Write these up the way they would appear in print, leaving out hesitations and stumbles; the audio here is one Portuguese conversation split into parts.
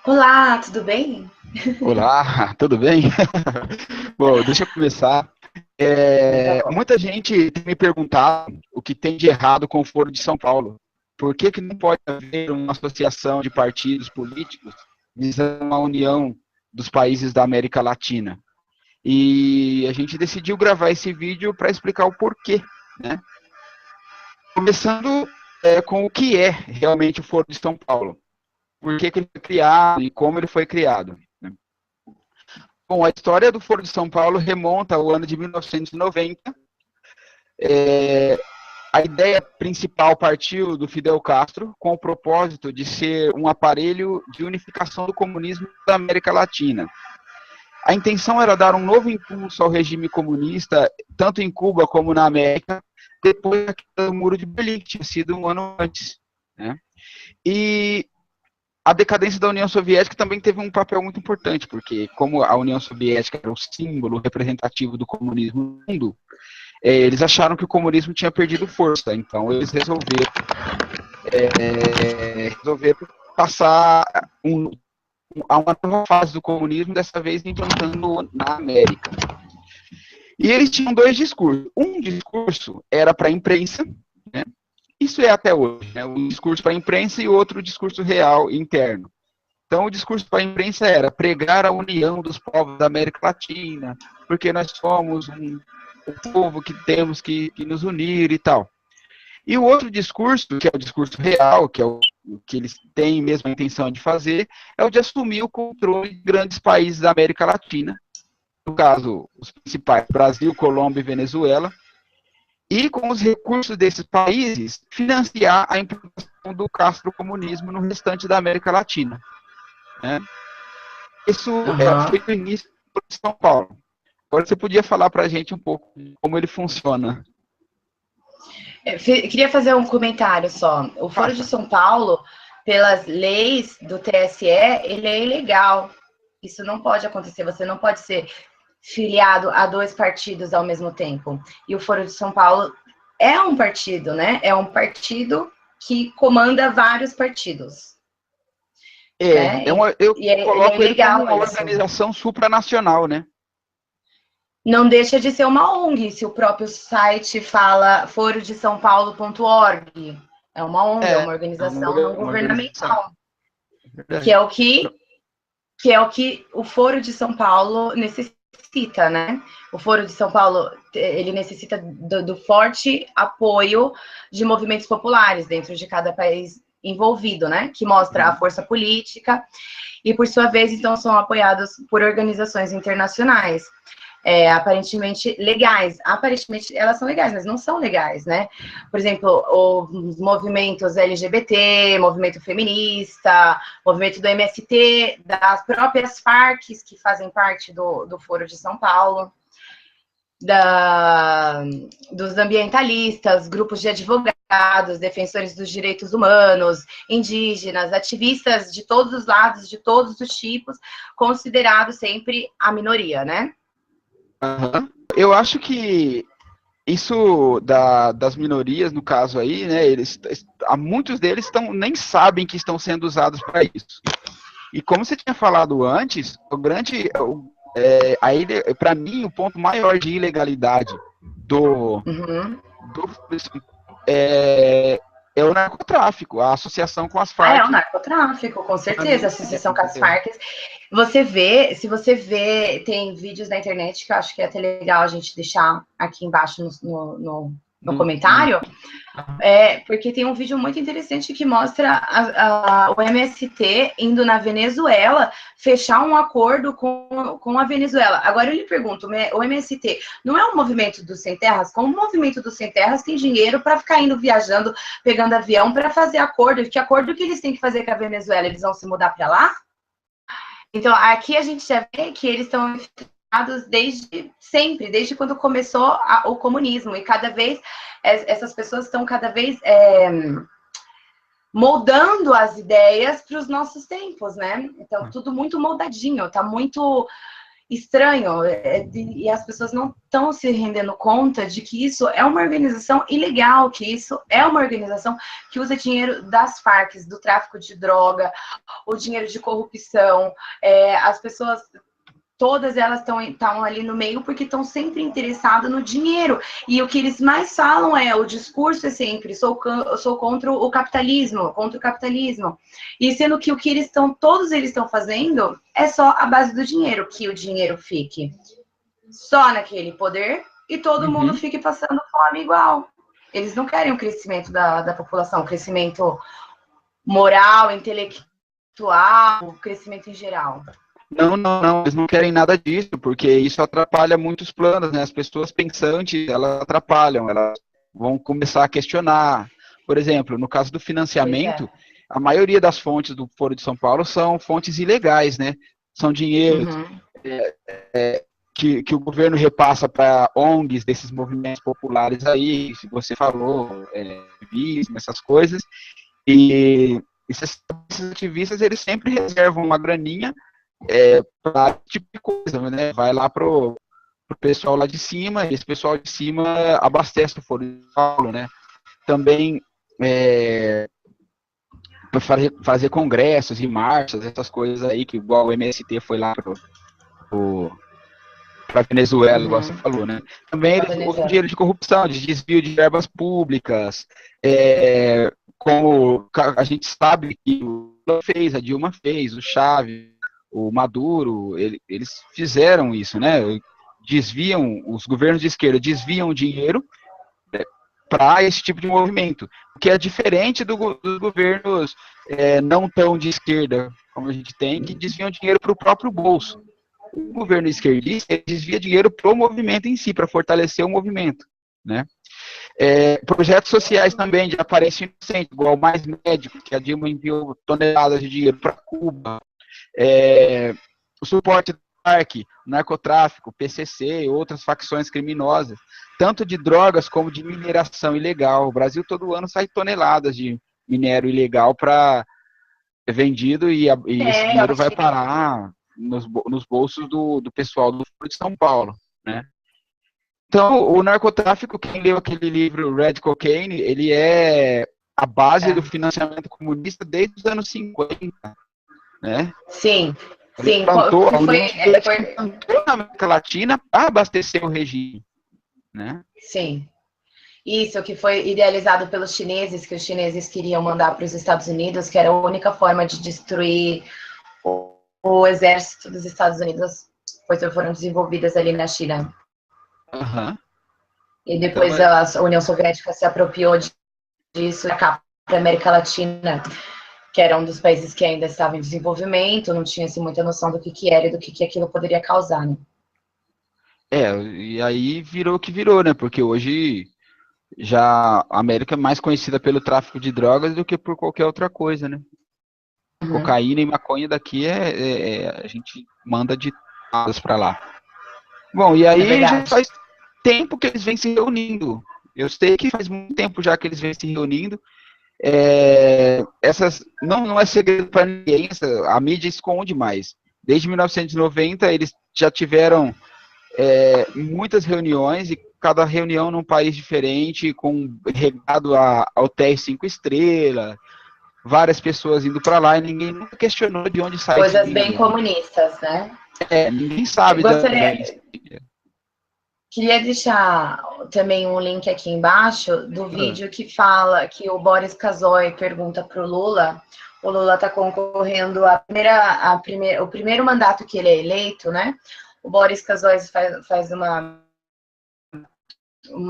Olá, tudo bem? Olá, tudo bem? Bom, deixa eu começar. Então tá bom. Muita gente tem me perguntado o que tem de errado com o Foro de São Paulo. Por que não pode haver uma associação de partidos políticos visando a união dos países da América Latina? E a gente decidiu gravar esse vídeo para explicar o porquê, né? Começando com o que é realmente o Foro de São Paulo. Por que ele foi criado e como ele foi criado, né? Bom, a história do Foro de São Paulo remonta ao ano de 1990. A ideia principal partiu do Fidel Castro com o propósito de ser um aparelho de unificação do comunismo da América Latina. A intenção era dar um novo impulso ao regime comunista, tanto em Cuba como na América, depois do Muro de Berlim, que tinha sido um ano antes, né? E a decadência da União Soviética também teve um papel muito importante, porque como a União Soviética era o símbolo representativo do comunismo no mundo, eles acharam que o comunismo tinha perdido força, então eles resolveram passar a uma nova fase do comunismo, dessa vez implantando na América. E eles tinham dois discursos. Um discurso era para a imprensa, né? Isso é até hoje, né? Um discurso para a imprensa e outro discurso real interno. Então, o discurso para a imprensa era pregar a união dos povos da América Latina, porque nós somos um povo que temos que nos unir e tal. E o outro discurso, que é o discurso real, que é o que eles têm mesmo a intenção de fazer, é o de assumir o controle de grandes países da América Latina, no caso, os principais, Brasil, Colômbia e Venezuela, e com os recursos desses países, financiar a implantação do castrocomunismo no restante da América Latina, né? Isso Aham. foi o início de São Paulo. Agora você podia falar para a gente um pouco de como ele funciona. Queria fazer um comentário só. O Foro de Faça. São Paulo, pelas leis do TSE, ele é ilegal. Isso não pode acontecer. Você não pode ser filiado a dois partidos ao mesmo tempo. E o Foro de São Paulo é um partido, né? É um partido que comanda vários partidos, né? Eu E ele é coloco ele como ilegal uma isso. organização supranacional, né? Não deixa de ser uma ONG, se o próprio site fala forodesaopaulo.org. É uma ONG, é É, uma é organização não uma organização, governamental, é que verdade. é o que, que é o que o Foro de São Paulo necessita, né? O Foro de São Paulo, ele necessita do forte apoio de movimentos populares dentro de cada país envolvido, né? Que mostra a Uhum. força política e, por sua vez, então, são apoiados por organizações internacionais. Aparentemente legais. Aparentemente elas são legais, mas não são legais, né? Por exemplo, os movimentos LGBT, movimento feminista, movimento do MST, das próprias Farc, que fazem parte do Foro de São Paulo, dos ambientalistas, grupos de advogados, defensores dos direitos humanos, indígenas, ativistas de todos os lados, de todos os tipos, considerados sempre a minoria, né? Uhum. Eu acho que isso das minorias, no caso aí, né? Muitos deles nem sabem que estão sendo usados para isso. E como você tinha falado antes, para mim, o ponto maior de ilegalidade Uhum. do é, é o narcotráfico, a associação com as Ah, é o Farc, narcotráfico, com para certeza, mim, associação com as entendeu? Farc. Você vê, se você vê, tem vídeos na internet que eu acho que é até legal a gente deixar aqui embaixo no No, no, comentário, porque tem um vídeo muito interessante que mostra o MST indo na Venezuela fechar um acordo com a Venezuela. Agora eu lhe pergunto, o MST não é um movimento dos sem terras? Como o movimento dos sem terras tem dinheiro para ficar indo viajando, pegando avião para fazer acordo? Que acordo que eles têm que fazer com a Venezuela? Eles vão se mudar para lá? Então aqui a gente já vê que eles estão desde sempre, desde quando começou o comunismo, e cada vez essas pessoas estão cada vez moldando as ideias para os nossos tempos, né? Então, tudo muito moldadinho, tá muito estranho, e as pessoas não estão se rendendo conta de que isso é uma organização ilegal, que isso é uma organização que usa dinheiro das Farc, do tráfico de droga, o dinheiro de corrupção. As pessoas, todas elas estão ali no meio porque estão sempre interessadas no dinheiro. E o que eles mais falam o discurso é sempre, sou contra o capitalismo, E sendo que todos eles estão fazendo é só a base do dinheiro, que o dinheiro fique só naquele poder e todo mundo fique passando fome igual. Eles não querem o crescimento da população, o crescimento moral, intelectual, o crescimento em geral. Não, eles não querem nada disso, porque isso atrapalha muitos planos, né? As pessoas pensantes, elas atrapalham, elas vão começar a questionar. Por exemplo, no caso do financiamento, a maioria das fontes do Foro de São Paulo são fontes ilegais, né? São dinheiro que o governo repassa para ONGs desses movimentos populares aí, se você falou, essas coisas, e esses ativistas, eles sempre reservam uma graninha para esse tipo de coisa, né? Vai lá pro pessoal lá de cima, e esse pessoal de cima abastece o Foro de São Paulo, né? Também para fazer congressos e marchas, essas coisas aí, que igual o MST foi lá para Venezuela, igual você falou, né? Também eles usam dinheiro de corrupção, de desvio de verbas públicas, como a gente sabe que o Lula fez, a Dilma fez, o Chaves, o Maduro, eles fizeram isso, né? Os governos de esquerda desviam dinheiro para esse tipo de movimento, o que é diferente dos governos não tão de esquerda, como a gente tem, que desviam dinheiro para o próprio bolso. O governo esquerdista desvia dinheiro para o movimento em si, para fortalecer o movimento, né? Projetos sociais também de aparência inocente, igual o Mais Médico, que a Dilma enviou toneladas de dinheiro para Cuba, o suporte do Farc, narcotráfico, PCC e outras facções criminosas, tanto de drogas como de mineração ilegal. O Brasil todo ano sai toneladas de minério ilegal para vendido e esse dinheiro vai parar nos bolsos do pessoal do Foro de São Paulo, né? Então, o narcotráfico, quem leu aquele livro Red Cocaine, ele é a base do financiamento comunista desde os anos 50, né? Sim. Ele plantou a União Soviética na América Latina para abastecer o regime, né? Sim. Isso, que foi idealizado pelos chineses, que os chineses queriam mandar para os Estados Unidos, que era a única forma de destruir o exército dos Estados Unidos, pois foram desenvolvidas ali na China. E depois a União Soviética se apropriou disso para a América Latina, que era um dos países que ainda estava em desenvolvimento, não tinha assim, muita noção do que era e do que aquilo poderia causar, né? E aí virou o que virou, né? Porque hoje já a América é mais conhecida pelo tráfico de drogas do que por qualquer outra coisa, né? Cocaína e maconha daqui a gente manda de para lá. Bom, e aí já faz tempo que eles vêm se reunindo. Eu sei que faz muito tempo já que eles vêm se reunindo. Essas não é segredo para ninguém, a mídia esconde mais. Desde 1990 eles já tiveram muitas reuniões, e cada reunião num país diferente, regado a hotéis 5 estrelas, várias pessoas indo para lá, e ninguém nunca questionou de onde sai coisas bem comunistas, né? Ninguém sabe Queria deixar também um link aqui embaixo do vídeo que fala que o Boris Casoy pergunta para o Lula está concorrendo o primeiro mandato que ele é eleito, né? O Boris Casoy faz uma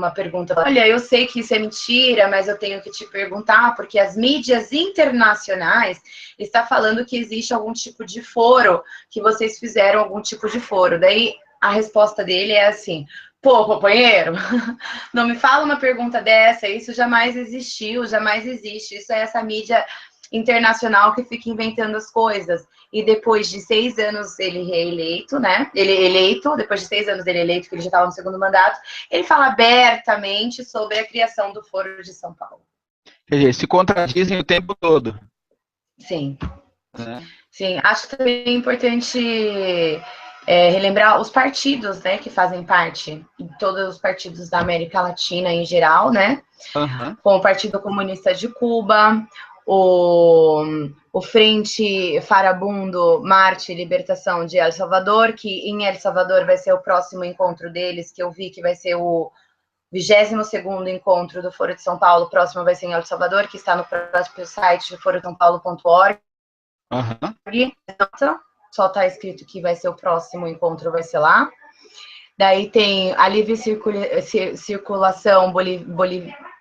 pergunta. Olha, eu sei que isso é mentira, mas eu tenho que te perguntar, porque as mídias internacionais estão falando que existe algum tipo de foro, que vocês fizeram algum tipo de foro. Daí a resposta dele é assim: pô, companheiro, não me fala uma pergunta dessa, isso jamais existiu, jamais existe. Isso é essa mídia internacional que fica inventando as coisas. E depois de 6 anos ele reeleito, né? Depois de 6 anos ele eleito, que ele já estava no segundo mandato, ele fala abertamente sobre a criação do Foro de São Paulo. Quer dizer, se contradizem o tempo todo. Sim. Sim, acho também importante relembrar os partidos, né, que fazem parte, todos os partidos da América Latina em geral, né, com o Partido Comunista de Cuba, o Frente Farabundo Marte Libertação de El Salvador, que em El Salvador vai ser o próximo encontro deles, que eu vi que vai ser o 22º encontro do Foro de São Paulo, o próximo vai ser em El Salvador, que está no próprio site forodesaopaulo.org. Só está escrito que vai ser o próximo encontro, vai ser lá. Daí tem a livre circulação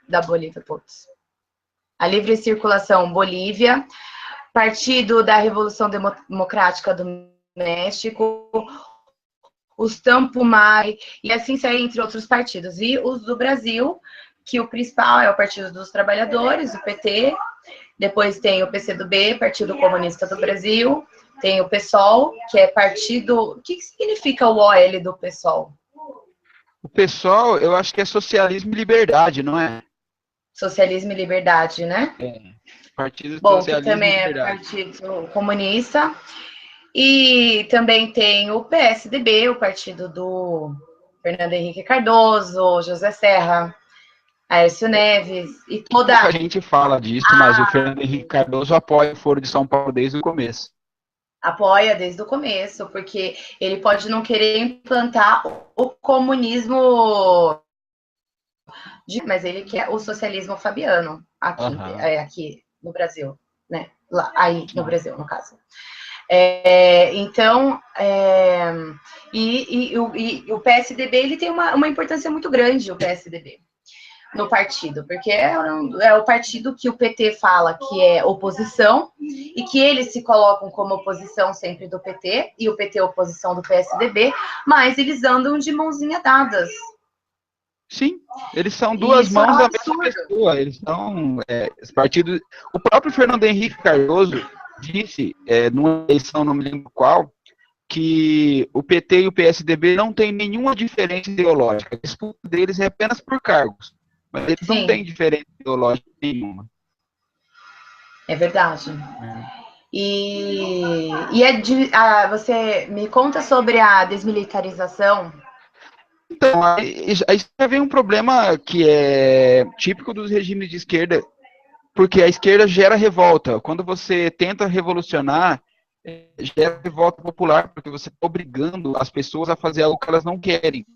da Bolívia, putz. A livre circulação Bolívia, Partido da Revolução Democrática do México, os Tampumai, e assim sai entre outros partidos. E os do Brasil, que o principal é o Partido dos Trabalhadores, o PT, depois tem o PCdoB, Partido Comunista do Brasil, tem o PSOL, que é partido... O que significa o OL do PSOL? O PSOL, eu acho que é Socialismo e Liberdade, não é? Socialismo e Liberdade, né? Partido Bom, Socialismo que também e Liberdade. É Partido Comunista. E também tem o PSDB, o partido do Fernando Henrique Cardoso, José Serra, Aécio Neves e toda... A gente fala disso, mas o Fernando Henrique Cardoso apoia o Foro de São Paulo desde o começo. Apoia desde o começo, porque ele pode não querer implantar o comunismo, mas ele quer o socialismo fabiano aqui no Brasil, né? Lá, aí no Brasil, no caso. Então, o PSDB ele tem uma importância muito grande, o PSDB, no partido, porque é o partido que o PT fala que é oposição, e que eles se colocam como oposição sempre do PT, e o PT é oposição do PSDB, mas eles andam de mãozinha dadas. Sim, eles são duas mãos da mesma pessoa, eles são partidos... O próprio Fernando Henrique Cardoso disse, numa eleição, não me lembro qual, que o PT e o PSDB não têm nenhuma diferença ideológica, a disputa deles é apenas por cargos, mas eles não têm diferença ideológica nenhuma. É verdade. Você me conta sobre a desmilitarização? Então, aí já vem um problema que é típico dos regimes de esquerda, porque a esquerda gera revolta. Quando você tenta revolucionar, gera revolta popular, porque você está obrigando as pessoas a fazer algo que elas não querem,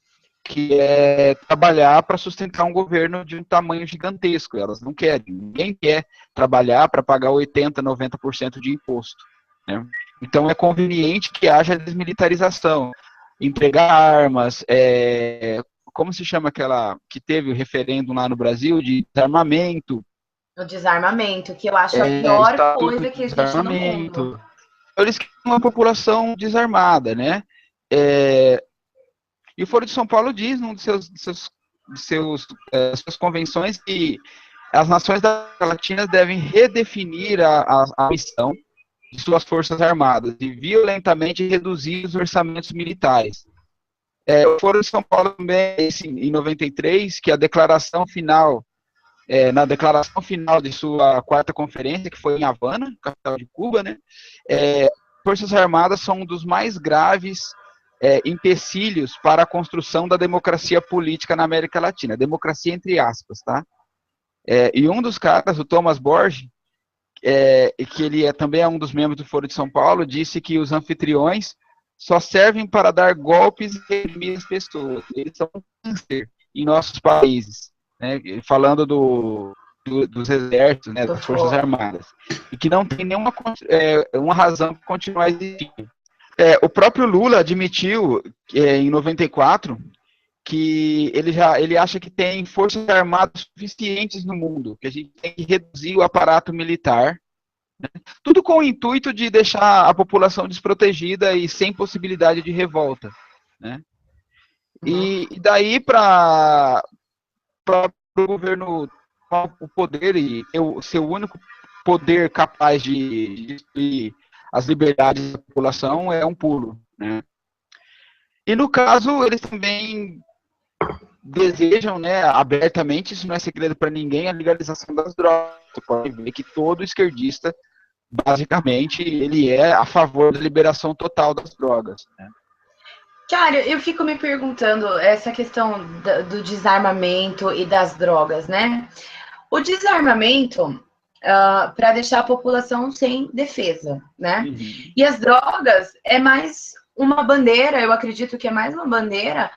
que é trabalhar para sustentar um governo de um tamanho gigantesco. Elas não querem. Ninguém quer trabalhar para pagar 80%, 90% de imposto, né? Então, é conveniente que haja desmilitarização. Entregar armas, como se chama aquela que teve o referendo lá no Brasil, de desarmamento. O desarmamento, que eu acho a pior coisa que existe no mundo. Eles querem uma população desarmada, né? E o Foro de São Paulo diz, num de suas convenções, que as nações da América Latina devem redefinir a missão de suas forças armadas e violentamente reduzir os orçamentos militares. O Foro de São Paulo também, em 93, que a declaração final, na declaração final de sua quarta conferência, que foi em Havana, capital de Cuba, né, forças armadas são um dos mais graves empecilhos para a construção da democracia política na América Latina, democracia entre aspas, tá? E um dos caras, o Thomas Borges, que ele também é um dos membros do Foro de São Paulo, disse que os anfitriões só servem para dar golpes e reprimir as pessoas. Eles são um câncer em nossos países, né? Falando dos exércitos, né, das forças armadas, e que não tem nenhuma uma razão para continuar existindo. O próprio Lula admitiu em 94 que ele acha que tem forças armadas suficientes no mundo, que a gente tem que reduzir o aparato militar, né? Tudo com o intuito de deixar a população desprotegida e sem possibilidade de revolta, né? E daí para o governo o poder e ser o único poder capaz de destruir as liberdades da população é um pulo, né? E no caso, eles também desejam, né, abertamente, isso não é segredo para ninguém, a legalização das drogas. Você pode ver que todo esquerdista, basicamente, ele é a favor da liberação total das drogas, né? Cara, eu fico me perguntando essa questão do desarmamento e das drogas, né? O desarmamento para deixar a população sem defesa, né? Uhum. E as drogas é mais uma bandeira, eu acredito que é mais uma bandeira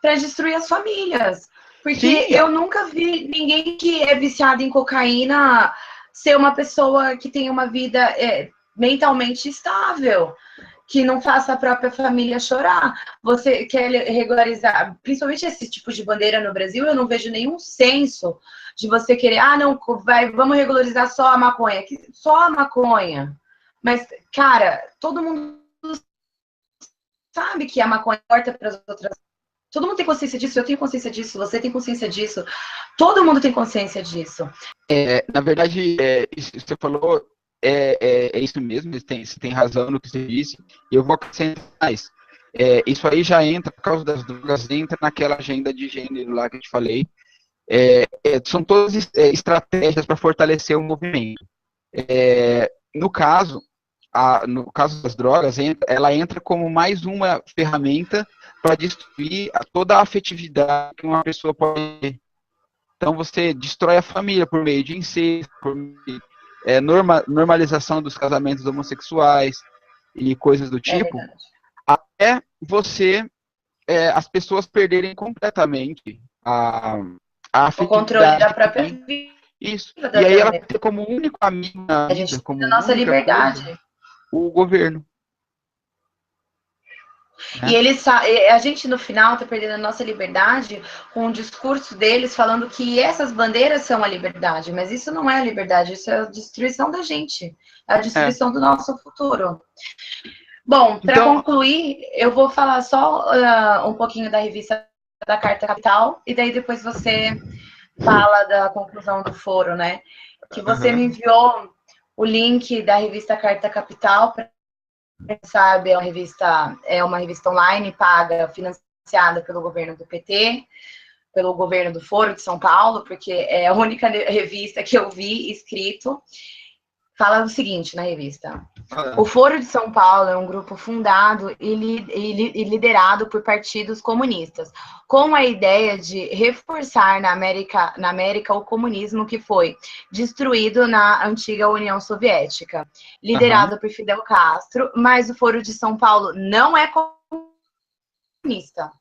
para destruir as famílias. Porque Sim, eu nunca vi ninguém que é viciado em cocaína ser uma pessoa que tem uma vida mentalmente estável, que não faça a própria família chorar. Você quer regularizar, principalmente esse tipo de bandeira no Brasil, eu não vejo nenhum senso de você querer, não, vamos regularizar só a maconha, só a maconha. Mas, cara, todo mundo sabe que a maconha corta para as outras. Todo mundo tem consciência disso, eu tenho consciência disso, você tem consciência disso, todo mundo tem consciência disso. na verdade, isso que você falou é isso mesmo, você tem razão no que você disse, e eu vou acrescentar mais. Isso aí já entra, por causa das drogas, entra naquela agenda de gênero lá que eu te falei. São todas estratégias para fortalecer o movimento. No caso, no caso das drogas, ela entra como mais uma ferramenta para destruir toda a afetividade que uma pessoa pode ter. Então você destrói a família por meio de incesto, por meio de normalização dos casamentos homossexuais e coisas do É tipo, verdade. até você, as pessoas perderem completamente a O controle afetividade da que própria tem. Isso. E vida aí ela também. ter como único amigo na A gente vida, tem a como nossa única coisa, liberdade. o governo. E Né? eles, a gente no final está perdendo a nossa liberdade com o discurso deles falando que essas bandeiras são a liberdade, mas isso não é a liberdade, isso é a destruição da gente, é a É. destruição do nosso futuro. Bom, para Então, concluir, eu vou falar só um pouquinho da revista da Carta Capital e daí depois você fala da conclusão do foro, né? Que você me uhum, enviou o link da revista Carta Capital, sabe, é uma revista online paga, financiada pelo governo do PT, pelo governo do Foro de São Paulo, porque é a única revista que eu vi escrito. Fala o seguinte na revista: o Foro de São Paulo é um grupo fundado e liderado por partidos comunistas, com a ideia de reforçar na América o comunismo que foi destruído na antiga União Soviética, uhum. liderado por Fidel Castro, mas o Foro de São Paulo não é comunista.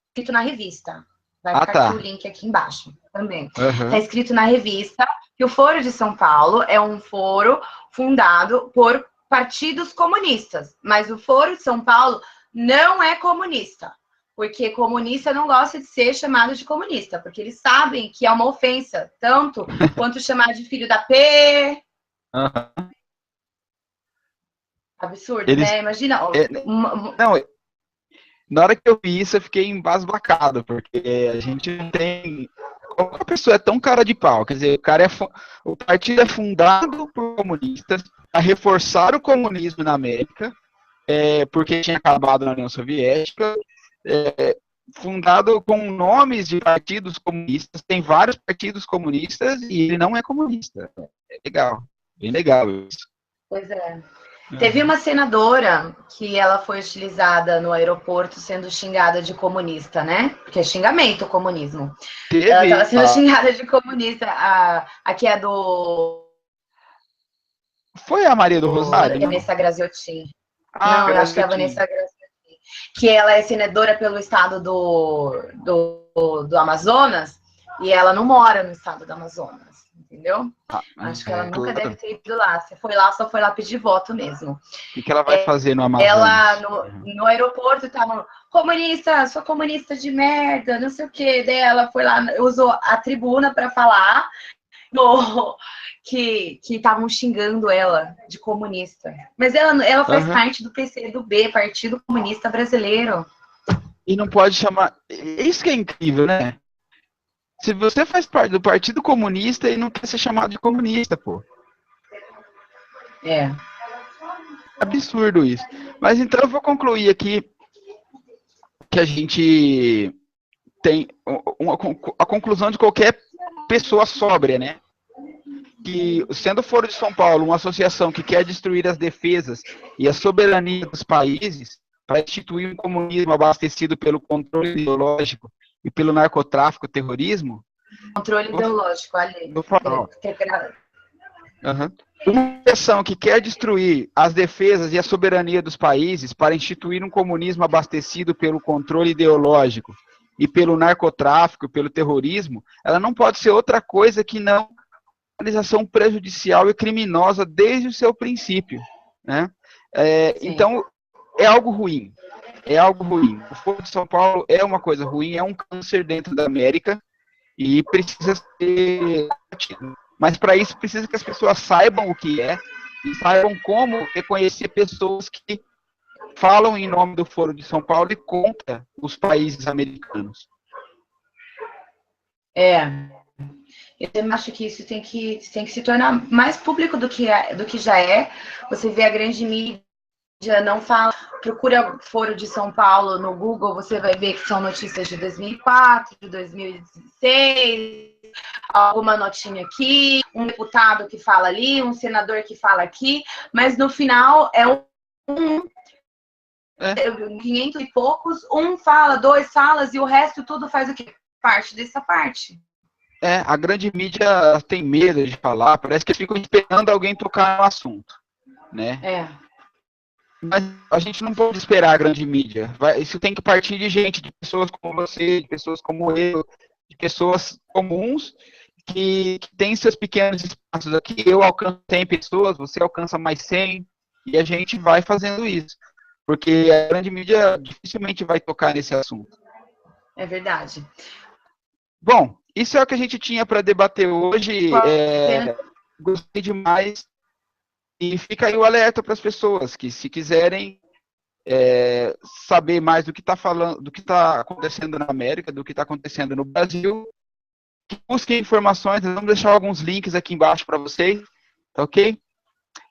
Escrito na revista. Vai Ah, ficar aqui o tá. link aqui embaixo também. Está Uhum. escrito na revista que o Foro de São Paulo é um foro fundado por partidos comunistas, mas o Foro de São Paulo não é comunista, porque comunista não gosta de ser chamado de comunista, porque eles sabem que é uma ofensa, tanto quanto chamar de filho da P. Uhum. Absurdo, Eles. né? Imagina. Não, na hora que eu vi isso, eu fiquei embasbacado, porque a gente não tem. Como a pessoa é tão cara de pau? Quer dizer, o partido é fundado por comunistas para reforçar o comunismo na América, porque tinha acabado na União Soviética, fundado com nomes de partidos comunistas, tem vários partidos comunistas e ele não é comunista. É legal, bem legal isso. Pois é. Teve Uhum. uma senadora que ela foi utilizada no aeroporto sendo xingada de comunista, né? Porque é xingamento o comunismo. Ela estava Teve. sendo xingada de comunista. Aqui é Foi a Maria do do Rosário, não? Vanessa Graziotin. Ah, Não, eu acho que é a Vanessa Graziotin. Graziotin. Que ela é senadora pelo estado do Amazonas e ela não mora no estado do Amazonas, entendeu? Ah, Acho que ela nunca deve claro. ter ido lá. Se foi lá, só foi lá pedir voto mesmo. O que ela vai fazer no Ela Amazonas? no aeroporto tava comunista, sou comunista de merda, não sei o que. Daí ela foi lá, usou a tribuna para falar no, que estavam xingando ela de comunista. Mas ela faz Uhum. parte do PCdoB, Partido Comunista Brasileiro. E não pode chamar. Isso que é incrível, né? Se você faz parte do Partido Comunista e não quer ser chamado de comunista, pô. É. Absurdo isso. Mas então eu vou concluir aqui que a gente tem a conclusão de qualquer pessoa sóbria, né? Que, sendo o Foro de São Paulo uma associação que quer destruir as defesas e a soberania dos países, para instituir um comunismo abastecido pelo controle ideológico e pelo narcotráfico, terrorismo. Controle ideológico, ali. Vou falar. Uma nação que quer destruir as defesas e a soberania dos países para instituir um comunismo abastecido pelo controle ideológico e pelo narcotráfico, pelo terrorismo, ela não pode ser outra coisa que não uma organização prejudicial e criminosa desde o seu princípio, né? Então, é algo ruim. É algo ruim. O Foro de São Paulo é uma coisa ruim, é um câncer dentro da América e precisa ser combatido. Mas para isso precisa que as pessoas saibam o que é e saibam como reconhecer pessoas que falam em nome do Foro de São Paulo e contra os países americanos. Eu acho que isso tem que se tornar mais público do que já é. Você vê a grande mídia não fala, procura Foro de São Paulo no Google, você vai ver que são notícias de 2004, de 2016, alguma notinha aqui, um deputado que fala ali, um senador que fala aqui, mas no final é 500 e poucos, um fala, dois falas, e o resto tudo faz o quê? Parte dessa parte. A grande mídia tem medo de falar, parece que ficam esperando alguém tocar no assunto, né? Mas a gente não pode esperar a grande mídia. Isso tem que partir de gente, de pessoas como você, de pessoas como eu, de pessoas comuns que têm seus pequenos espaços aqui. Eu alcanço 100 pessoas, você alcança mais 100, e a gente vai fazendo isso. Porque a grande mídia dificilmente vai tocar nesse assunto. É verdade. Bom, isso é o que a gente tinha para debater hoje. Gostei demais. E fica aí o alerta para as pessoas que, se quiserem saber mais do que está falando, do que está acontecendo na América, do que está acontecendo no Brasil, busquem informações. Nós vamos deixar alguns links aqui embaixo para vocês, tá ok?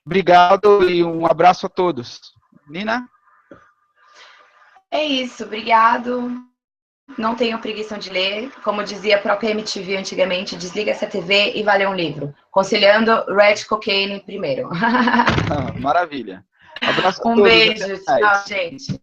Obrigado e um abraço a todos. Nina? É isso, obrigado. Não tenho preguiça de ler. Como dizia a própria MTV antigamente, desliga essa TV e vai ler um livro. Conciliando Red Cocaine primeiro. Maravilha. Abraço a todos. Um beijo. Tchau, gente.